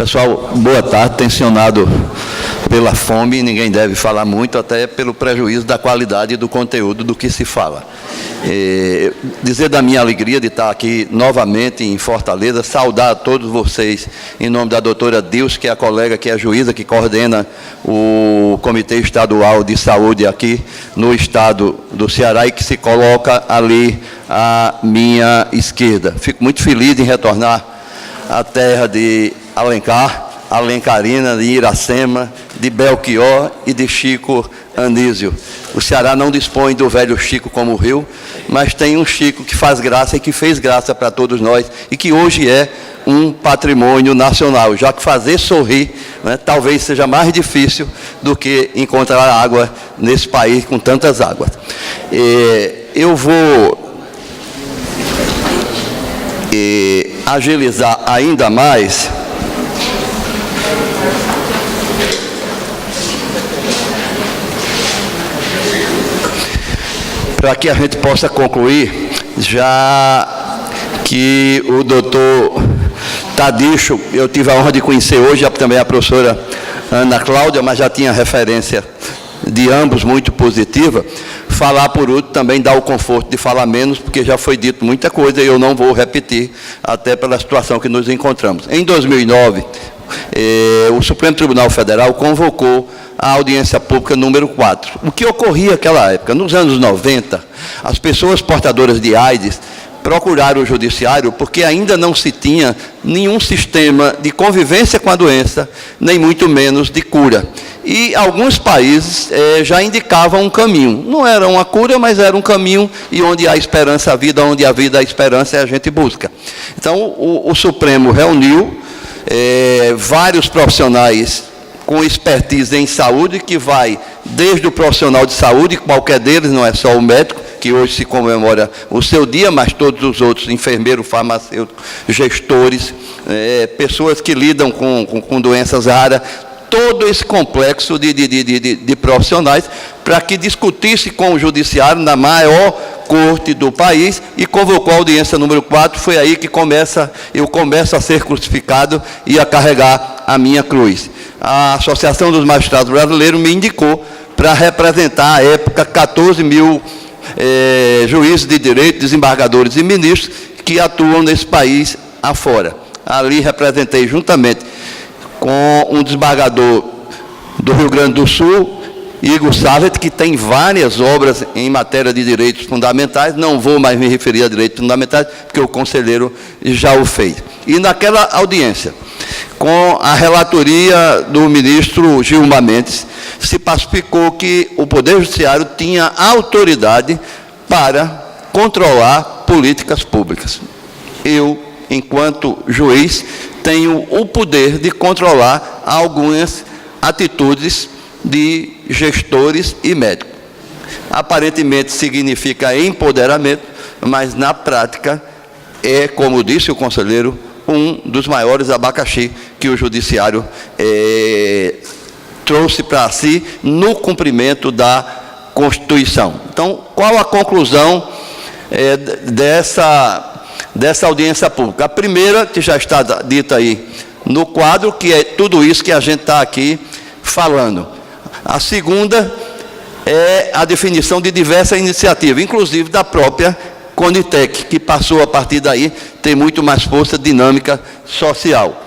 Pessoal, boa tarde. Tensionado pela fome, ninguém deve falar muito, até pelo prejuízo da qualidade do conteúdo do que se fala. Dizer da minha alegria de estar aqui novamente em Fortaleza, saudar a todos vocês em nome da doutora Dilce, que é a colega, que é a juíza, que coordena o Comitê Estadual de Saúde aqui no estado do Ceará e que se coloca ali à minha esquerda. Fico muito feliz em retornar à terra de Alencar, Alencarina, de Iracema, de Belchior e de Chico Anísio. O Ceará não dispõe do velho Chico como o Rio, mas tem um Chico que faz graça e que fez graça para todos nós e que hoje é um patrimônio nacional, já que fazer sorrir, né, talvez seja mais difícil do que encontrar água nesse país com tantas águas. Eu vou agilizar ainda mais para que a gente possa concluir, já que o doutor Tadicho, eu tive a honra de conhecer hoje, também a professora Ana Cláudia, mas já tinha referência de ambos muito positiva, falar por último também dá o conforto de falar menos, porque já foi dito muita coisa e eu não vou repetir, até pela situação que nos encontramos. Em 2009, o Supremo Tribunal Federal convocou a audiência pública número 4. O que ocorria naquela época? Nos anos 90, as pessoas portadoras de AIDS procuraram o judiciário porque ainda não se tinha nenhum sistema de convivência com a doença, nem muito menos de cura. E alguns países já indicavam um caminho. Não era uma cura, mas era um caminho, e onde há esperança, a vida, onde há vida, a esperança, a gente busca. Então, o Supremo reuniu vários profissionais com expertise em saúde, que vai desde o profissional de saúde, qualquer deles, não é só o médico, que hoje se comemora o seu dia, mas todos os outros, enfermeiros, farmacêuticos, gestores, pessoas que lidam com doenças raras, todo esse complexo de profissionais, para que discutisse com o judiciário na maior corte do país e convocou a audiência número 4, foi aí que eu começo a ser crucificado e a carregar a minha cruz. A Associação dos Magistrados Brasileiros me indicou para representar, à época, 14 mil juízes de direito, desembargadores e ministros que atuam nesse país afora. Ali representei juntamente com um desembargador do Rio Grande do Sul, Igor Savet, que tem várias obras em matéria de direitos fundamentais, não vou mais me referir a direitos fundamentais, porque o conselheiro já o fez. E naquela audiência, com a relatoria do ministro Gilmar Mendes, se pacificou que o Poder Judiciário tinha autoridade para controlar políticas públicas. Eu, enquanto juiz, tenho o poder de controlar algumas atitudes de gestores e médicos. Aparentemente significa empoderamento, mas na prática é, como disse o conselheiro, um dos maiores abacaxi que o judiciário trouxe para si no cumprimento da Constituição. Então, qual a conclusão dessa audiência pública? A primeira, que já está dita aí no quadro, que é tudo isso que a gente está aqui falando. A segunda é a definição de diversas iniciativas, inclusive da própria Conitec, que passou a partir daí, tem muito mais força dinâmica social.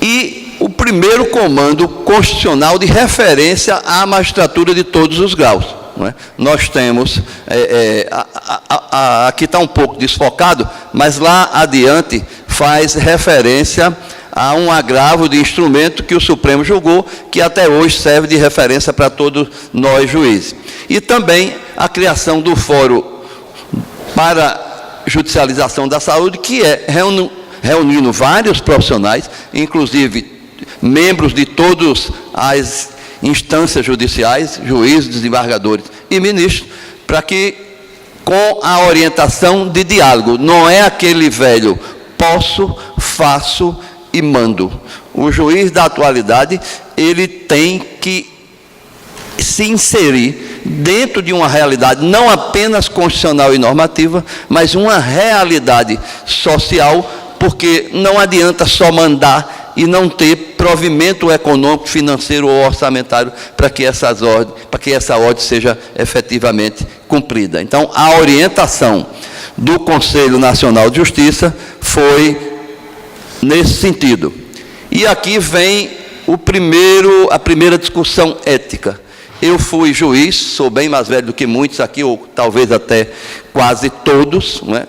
E o primeiro comando constitucional de referência à magistratura de todos os graus. Não é? Nós temos, aqui está um pouco desfocado, mas lá adiante faz referência a um agravo de instrumento que o Supremo julgou, que até hoje serve de referência para todos nós juízes. E também a criação do Fórum para Judicialização da Saúde, que é reunindo vários profissionais, inclusive membros de todas as instâncias judiciais, juízes, desembargadores e ministros, para que, com a orientação de diálogo, não é aquele velho posso, faço e mando. O juiz da atualidade, ele tem que se inserir dentro de uma realidade não apenas constitucional e normativa, mas uma realidade social porque não adianta só mandar e não ter provimento econômico, financeiro ou orçamentário para que essa ordem seja efetivamente cumprida. Então, a orientação do Conselho Nacional de Justiça foi nesse sentido. E aqui vem a primeira discussão ética. Eu fui juiz, sou bem mais velho do que muitos aqui, ou talvez até quase todos, não é?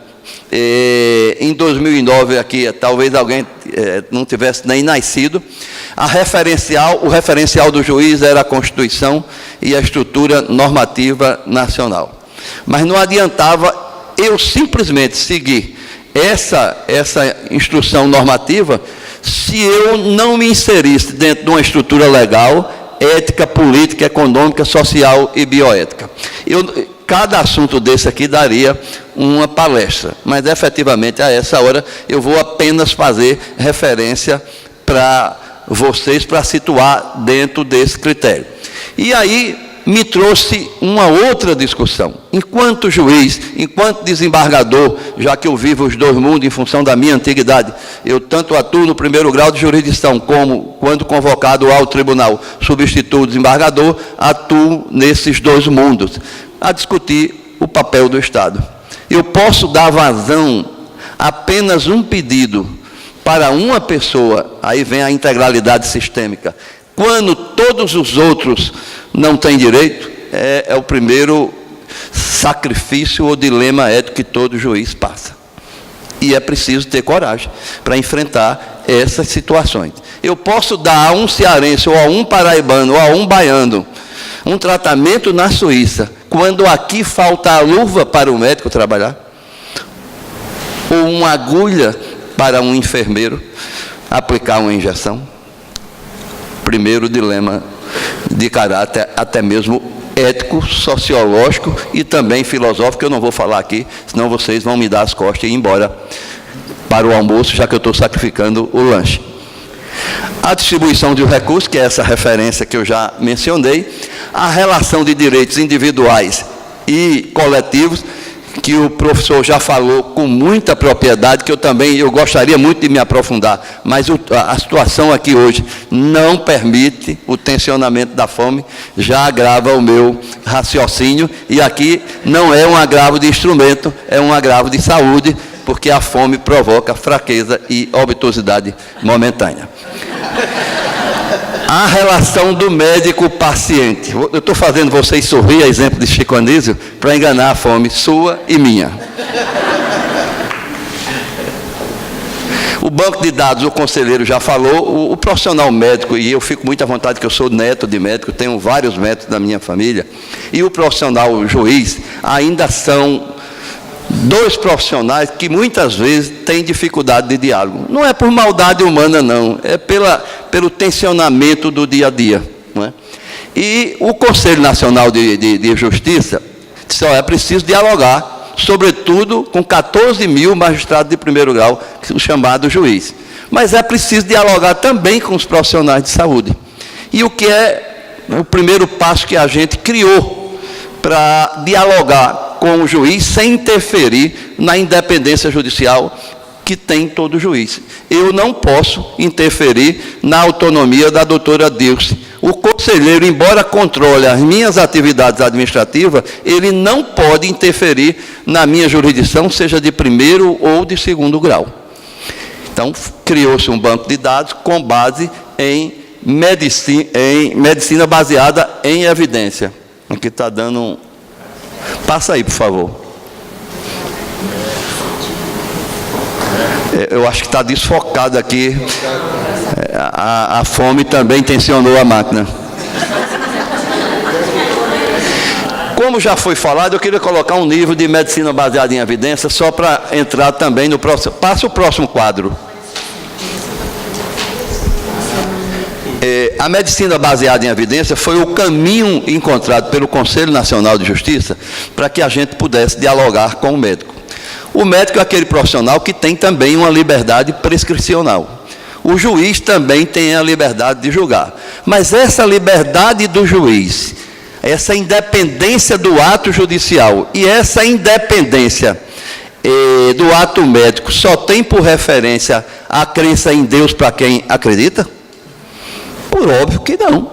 Em 2009 aqui, talvez alguém não tivesse nem nascido. O referencial do juiz era a Constituição e a estrutura normativa nacional. Mas não adiantava eu simplesmente seguir essa instrução normativa se eu não me inserisse dentro de uma estrutura legal, ética, política, econômica, social e bioética. Cada assunto desse aqui daria uma palestra, mas efetivamente a essa hora eu vou apenas fazer referência para vocês, para situar dentro desse critério. E aí me trouxe uma outra discussão. Enquanto juiz, enquanto desembargador, já que eu vivo os dois mundos em função da minha antiguidade, eu tanto atuo no primeiro grau de jurisdição, como quando convocado ao tribunal, substituo o desembargador, atuo nesses dois mundos, a discutir o papel do Estado. Eu posso dar vazão a apenas um pedido para uma pessoa, aí vem a integralidade sistêmica, quando todos os outros não têm direito, é o primeiro sacrifício ou dilema ético que todo juiz passa. E é preciso ter coragem para enfrentar essas situações. Eu posso dar a um cearense, ou a um paraibano, ou a um baiano, um tratamento na Suíça, quando aqui falta a luva para o médico trabalhar, ou uma agulha para um enfermeiro aplicar uma injeção. Primeiro dilema de caráter até mesmo ético, sociológico e também filosófico, que eu não vou falar aqui, senão vocês vão me dar as costas e ir embora para o almoço, já que eu estou sacrificando o lanche. A distribuição de recursos, que é essa referência que eu já mencionei, a relação de direitos individuais e coletivos, que o professor já falou com muita propriedade, que eu gostaria muito de me aprofundar, mas a situação aqui hoje não permite o tensionamento da fome, já agrava o meu raciocínio, e aqui não é um agravo de instrumento, é um agravo de saúde, porque a fome provoca fraqueza e obtusidade momentânea. A relação do médico-paciente. Eu estou fazendo vocês sorrir, a exemplo de Chico Anísio, para enganar a fome sua e minha. O banco de dados, o conselheiro já falou, o profissional médico, e eu fico muito à vontade que eu sou neto de médico, tenho vários médicos da minha família, e o profissional juiz ainda são dois profissionais que muitas vezes têm dificuldade de diálogo. Não é por maldade humana, não, é pelo tensionamento do dia a dia. Não é? E o Conselho Nacional de Justiça disse, é preciso dialogar, sobretudo com 14 mil magistrados de primeiro grau, o chamado juiz. Mas é preciso dialogar também com os profissionais de saúde. E o que é o primeiro passo que a gente criou para dialogar com o juiz sem interferir na independência judicial que tem todo juiz. Eu não posso interferir na autonomia da doutora Dilce. O conselheiro, embora controle as minhas atividades administrativas, ele não pode interferir na minha jurisdição, seja de primeiro ou de segundo grau. Então, criou-se um banco de dados com base em medicina baseada em evidência. Aqui está dando um... Passa aí, por favor. Eu acho que está desfocado aqui. A fome também tensionou a máquina. Como já foi falado, eu queria colocar um livro de medicina baseada em evidência, só para entrar também no próximo. Passa o próximo quadro. A medicina baseada em evidência foi o caminho encontrado pelo Conselho Nacional de Justiça para que a gente pudesse dialogar com o médico. O médico é aquele profissional que tem também uma liberdade prescricional. O juiz também tem a liberdade de julgar. Mas essa liberdade do juiz, essa independência do ato judicial e essa independência do ato médico só tem por referência a crença em Deus para quem acredita? Por óbvio que não.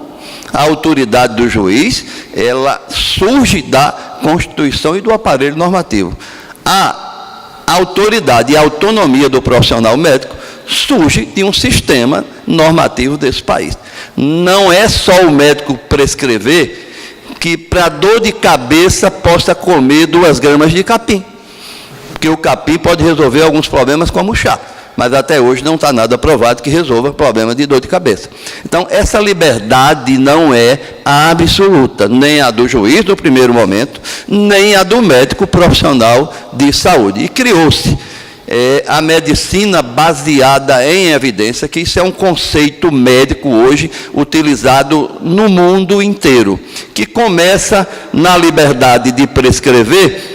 A autoridade do juiz, ela surge da Constituição e do aparelho normativo. A autoridade e a autonomia do profissional médico surge de um sistema normativo desse país. Não é só o médico prescrever que para dor de cabeça possa comer 2 gramas de capim. Porque o capim pode resolver alguns problemas como o chá. Mas até hoje não está nada provado que resolva problema de dor de cabeça. Então, essa liberdade não é absoluta, nem a do juiz no primeiro momento, nem a do médico profissional de saúde. E criou-se a medicina baseada em evidência, que isso é um conceito médico hoje utilizado no mundo inteiro, que começa na liberdade de prescrever,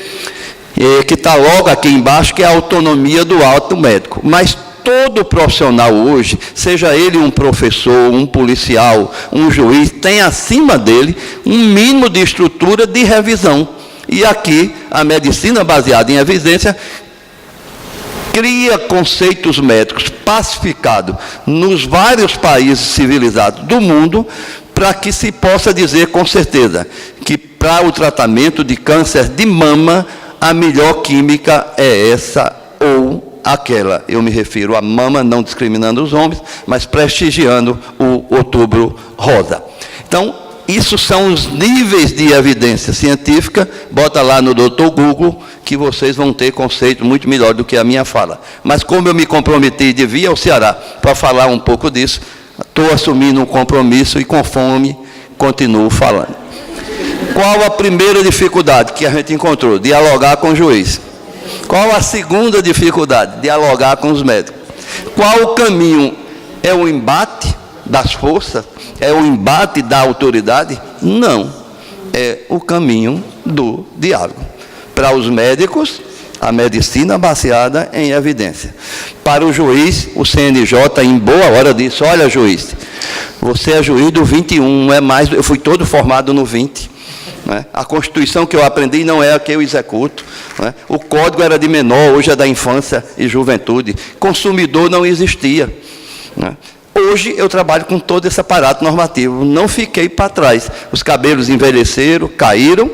que está logo aqui embaixo, que é a autonomia do ato médico. Mas todo profissional hoje, seja ele um professor, um policial, um juiz, tem acima dele um mínimo de estrutura de revisão. E aqui, a medicina baseada em evidência cria conceitos médicos pacificados nos vários países civilizados do mundo, para que se possa dizer com certeza que para o tratamento de câncer de mama, a melhor química é essa ou aquela. Eu me refiro à mama, não discriminando os homens, mas prestigiando o Outubro Rosa. Então, isso são os níveis de evidência científica. Bota lá no Dr. Google, que vocês vão ter conceito muito melhor do que a minha fala. Mas como eu me comprometi de vir ao Ceará para falar um pouco disso, estou assumindo um compromisso e com fome continuo falando. Qual a primeira dificuldade que a gente encontrou? Dialogar com o juiz. Qual a segunda dificuldade? Dialogar com os médicos. Qual o caminho? É o embate das forças? É o embate da autoridade? Não. É o caminho do diálogo. Para os médicos, a medicina baseada em evidência. Para o juiz, o CNJ, em boa hora, disse: olha, juiz, você é juiz do 21, não é mais, eu fui todo formado no 20. A Constituição que eu aprendi não é a que eu executo. O código era de menor, hoje é da infância e juventude. Consumidor não existia. Hoje eu trabalho com todo esse aparato normativo. Não fiquei para trás. Os cabelos envelheceram, caíram,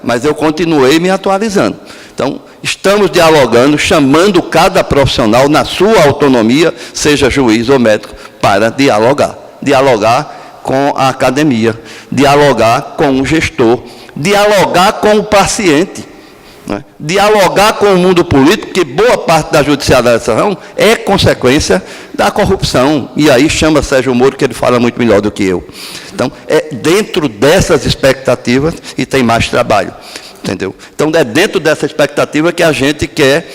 mas eu continuei me atualizando. Então, estamos dialogando, chamando cada profissional na sua autonomia, seja juiz ou médico, para dialogar. Dialogar com a academia, dialogar com o gestor, dialogar com o paciente, dialogar com o mundo político, porque boa parte da judicialização é consequência da corrupção. E aí chama Sérgio Moro, que ele fala muito melhor do que eu. Então, é dentro dessas expectativas e tem mais trabalho. Entendeu? Então, é dentro dessa expectativa que a gente quer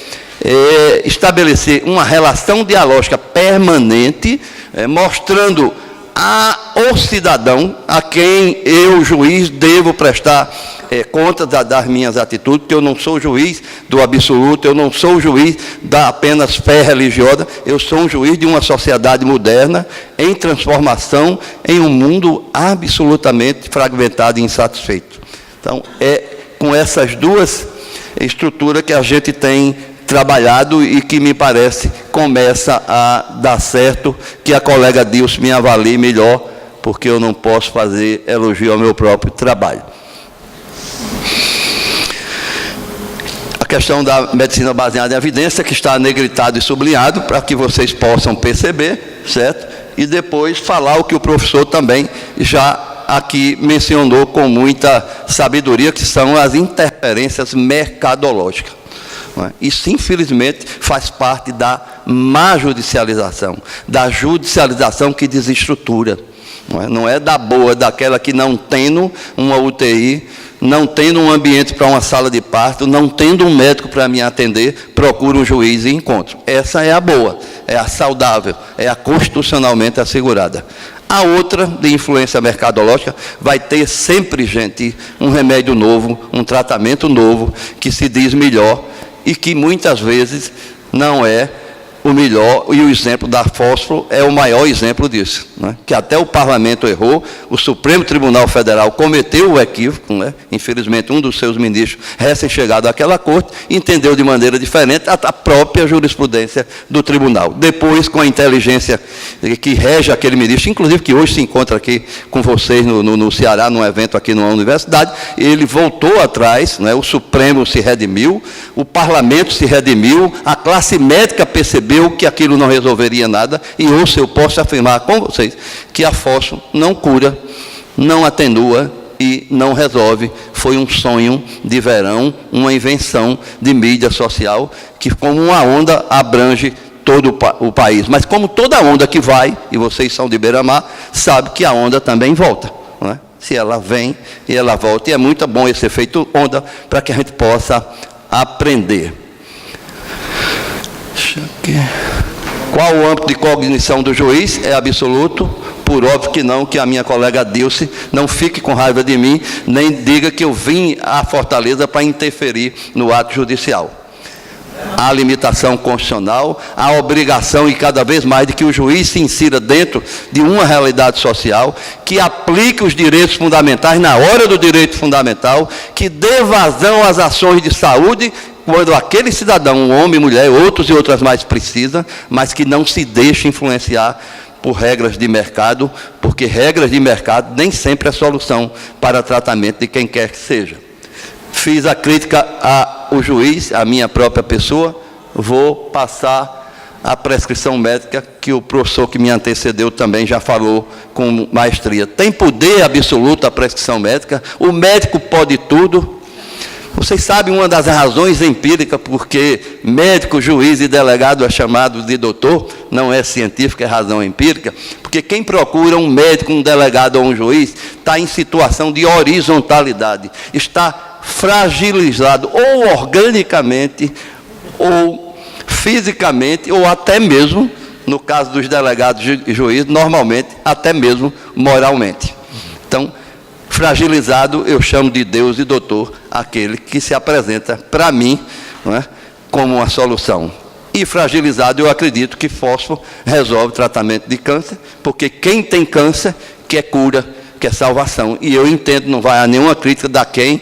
estabelecer uma relação dialógica permanente, mostrando ao cidadão, a quem eu, juiz, devo prestar conta das minhas atitudes, porque eu não sou juiz do absoluto, eu não sou juiz da apenas fé religiosa, eu sou um juiz de uma sociedade moderna, em transformação, em um mundo absolutamente fragmentado e insatisfeito. Então, é com essas duas estruturas que a gente tem trabalhado e que me parece começa a dar certo, que a colega Dilce me avalie melhor, porque eu não posso fazer elogio ao meu próprio trabalho. A questão da medicina baseada em evidência, que está negritado e sublinhado, para que vocês possam perceber, certo? E depois falar o que o professor também já aqui mencionou com muita sabedoria, que são as interferências mercadológicas. Isso, infelizmente, faz parte da má judicialização, da judicialização que desestrutura. Não é da boa, daquela que não tendo uma UTI, não tendo um ambiente para uma sala de parto, não tendo um médico para me atender, procuro um juiz e encontro. Essa é a boa, é a saudável, é a constitucionalmente assegurada. A outra, de influência mercadológica, vai ter sempre, gente, um remédio novo, um tratamento novo, que se diz melhor, e que muitas vezes não é o melhor, e o exemplo da fósforo é o maior exemplo disso, né? Que até o parlamento errou, o Supremo Tribunal Federal cometeu o equívoco, né? Infelizmente um dos seus ministros, recém-chegado àquela corte, entendeu de maneira diferente a própria jurisprudência do tribunal. Depois, com a inteligência que rege aquele ministro, inclusive que hoje se encontra aqui com vocês no Ceará, num evento aqui numa universidade, ele voltou atrás, né? O Supremo se redimiu, o parlamento se redimiu, a classe médica percebeu que aquilo não resolveria nada, e hoje eu posso afirmar com vocês que a fósforo não cura, não atenua e não resolve. Foi um sonho de verão, uma invenção de mídia social, que como uma onda abrange todo o país. Mas como toda onda que vai, e vocês são de beira-mar, sabe que a onda também volta, não é? Se ela vem e ela volta, e é muito bom esse efeito onda, para que a gente possa aprender. Qual o âmbito de cognição do juiz? É absoluto, por óbvio que não, que a minha colega Dilce não fique com raiva de mim, nem diga que eu vim à Fortaleza para interferir no ato judicial. A limitação constitucional, a obrigação, e cada vez mais, de que o juiz se insira dentro de uma realidade social, que aplique os direitos fundamentais na hora do direito fundamental, que dê vazão às ações de saúde, quando aquele cidadão, um homem, mulher, outros e outras mais precisam, mas que não se deixe influenciar por regras de mercado, porque regras de mercado nem sempre é solução para tratamento de quem quer que seja. Fiz a crítica ao juiz, à minha própria pessoa, vou passar a prescrição médica, que o professor que me antecedeu também já falou com maestria. Tem poder absoluto a prescrição médica, o médico pode tudo. Vocês sabem uma das razões empíricas porque médico, juiz e delegado é chamado de doutor, não é científica, é razão empírica, porque quem procura um médico, um delegado ou um juiz, está em situação de horizontalidade, está fragilizado ou organicamente, ou fisicamente, ou até mesmo, no caso dos delegados e juízes, normalmente, até mesmo moralmente. Então, fragilizado, eu chamo de Deus e doutor, aquele que se apresenta para mim, não é, como uma solução. E fragilizado, eu acredito que fósforo resolve o tratamento de câncer, porque quem tem câncer quer cura, quer salvação. E eu entendo, não vai a nenhuma crítica da quem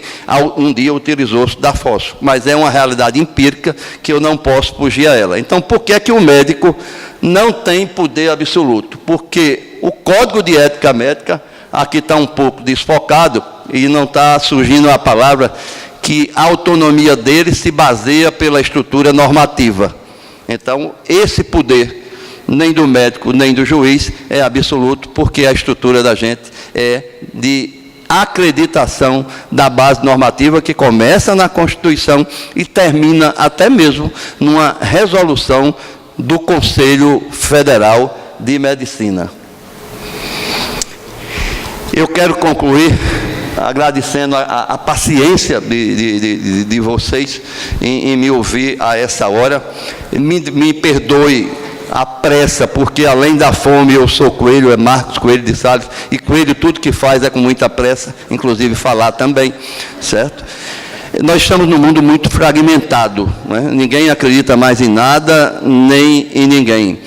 um dia utilizou-se da fósforo, mas é uma realidade empírica que eu não posso fugir a ela. Então, por que é que o médico não tem poder absoluto? Porque o Código de Ética Médica, aqui está um pouco desfocado, e não está surgindo a palavra, que a autonomia dele se baseia pela estrutura normativa. Então, esse poder, nem do médico, nem do juiz, é absoluto, porque a estrutura da gente é de acreditação da base normativa, que começa na Constituição e termina até mesmo numa resolução do Conselho Federal de Medicina. Eu quero concluir agradecendo a paciência de vocês em me ouvir a essa hora. Me perdoe a pressa, porque além da fome eu sou Coelho, é Marcos Coelho de Sales, e Coelho tudo que faz é com muita pressa, inclusive falar também, certo? Nós estamos num mundo muito fragmentado, né? Ninguém acredita mais em nada, nem em ninguém.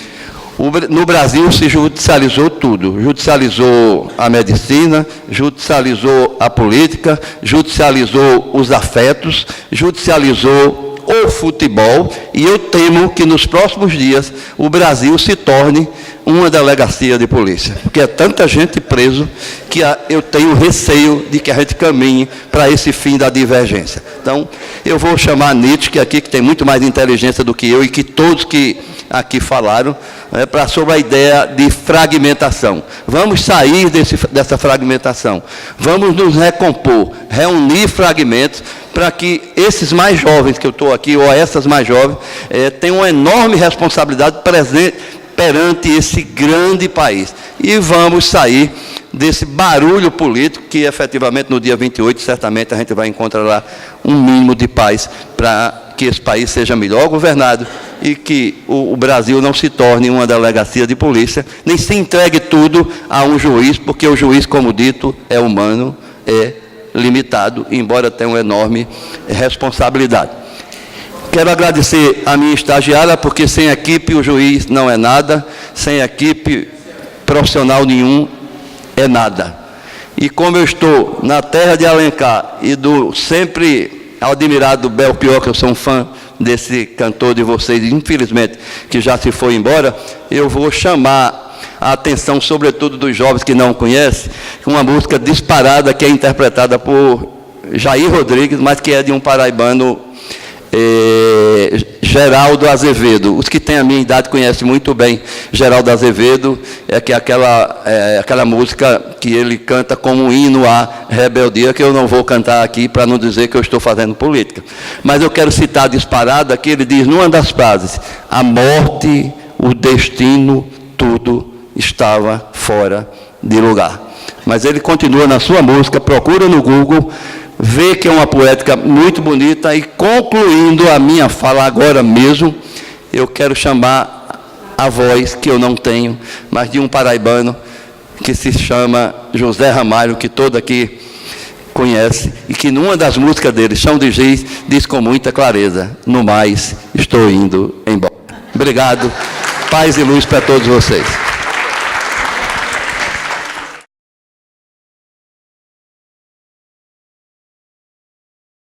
No Brasil se judicializou tudo, judicializou a medicina, judicializou a política, judicializou os afetos, judicializou o futebol, e eu temo que nos próximos dias o Brasil se torne uma delegacia de polícia, porque é tanta gente preso que eu tenho receio de que a gente caminhe para esse fim da divergência. Então, eu vou chamar a Nietzsche, que aqui que tem muito mais inteligência do que eu, e que todos que aqui falaram, sobre a ideia de fragmentação. Vamos sair dessa fragmentação, vamos nos recompor, reunir fragmentos, para que esses mais jovens que eu estou aqui, ou essas mais jovens, tenham uma enorme responsabilidade perante esse grande país. E vamos sair desse barulho político, que efetivamente no dia 28, certamente a gente vai encontrar lá um mínimo de paz, para que esse país seja melhor governado e que o Brasil não se torne uma delegacia de polícia, nem se entregue tudo a um juiz, porque o juiz, como dito, é humano, é limitado, embora tenha uma enorme responsabilidade. Quero agradecer a minha estagiária, porque sem equipe o juiz não é nada, sem equipe profissional nenhum é nada. E como eu estou na terra de Alencar e do sempre admirado Belchior, que eu sou um fã desse cantor de vocês, infelizmente, que já se foi embora, eu vou chamar a atenção, sobretudo dos jovens que não conhecem, uma música disparada que é interpretada por Jair Rodrigues, mas que é de um paraibano, Geraldo Azevedo. Os que têm a minha idade conhecem muito bem Geraldo Azevedo, aquela música que ele canta como um hino à rebeldia, que eu não vou cantar aqui para não dizer que eu estou fazendo política. Mas eu quero citar disparada que ele diz numa das frases: a morte, o destino, tudo estava fora de lugar. Mas ele continua na sua música, procura no Google, vê que é uma poética muito bonita. E concluindo a minha fala agora mesmo, eu quero chamar a voz que eu não tenho, mas de um paraibano que se chama José Ramalho, que todo aqui conhece, e que numa das músicas dele, Chão de Giz, diz com muita clareza: no mais, estou indo embora. Obrigado, paz e luz para todos vocês.